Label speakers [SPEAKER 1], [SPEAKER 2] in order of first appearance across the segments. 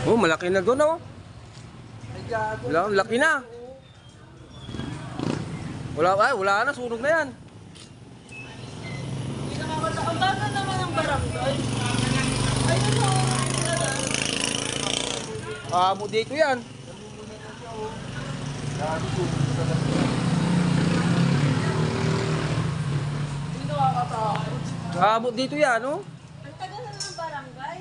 [SPEAKER 1] Oh, malaki na doon, oh. Wala, laki na. Wala na, sunog na yan.
[SPEAKER 2] Ang bago naman ang barangay. Ayun o.
[SPEAKER 1] Amo dito yan.
[SPEAKER 2] Hindi nakakatakot.
[SPEAKER 1] Amo dito yan, oh.
[SPEAKER 2] Ang tagal na ng barangay.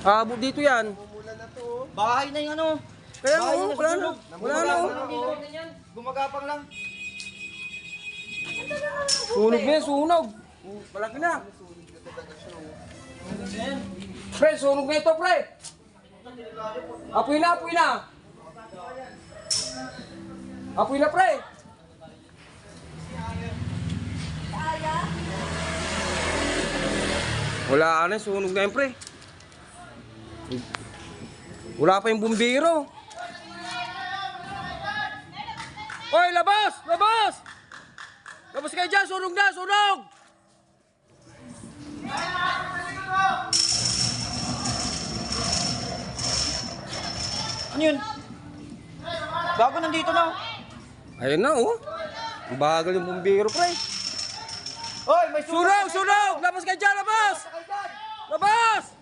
[SPEAKER 1] Amo dito yan.
[SPEAKER 3] Bahay na yung ano.
[SPEAKER 1] Kaya nga, oh, wala na. Wala na, oh.
[SPEAKER 3] Gumagapang lang.
[SPEAKER 1] Sunog na yan, sunog. Malaki na. Pre, sunog na ito, pre. Apoy na, apoy na. Apoy na, pre. Wala na, sunog na yan, pre. Wala pa yung bumbiro. Hoy, labas! Labas! Labas kayo dyan! Sunog na! Sunog!
[SPEAKER 3] Ano yun? Bago nandito na.
[SPEAKER 1] Ayun na, oh. Ang bagal yung bumbiro, pre.
[SPEAKER 3] Hoy, may
[SPEAKER 1] Sunog! Sunog! Labas kayo dyan! Labas! Labas!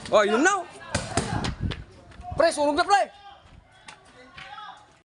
[SPEAKER 1] Oh, yun na. Pre, sunog na, pre.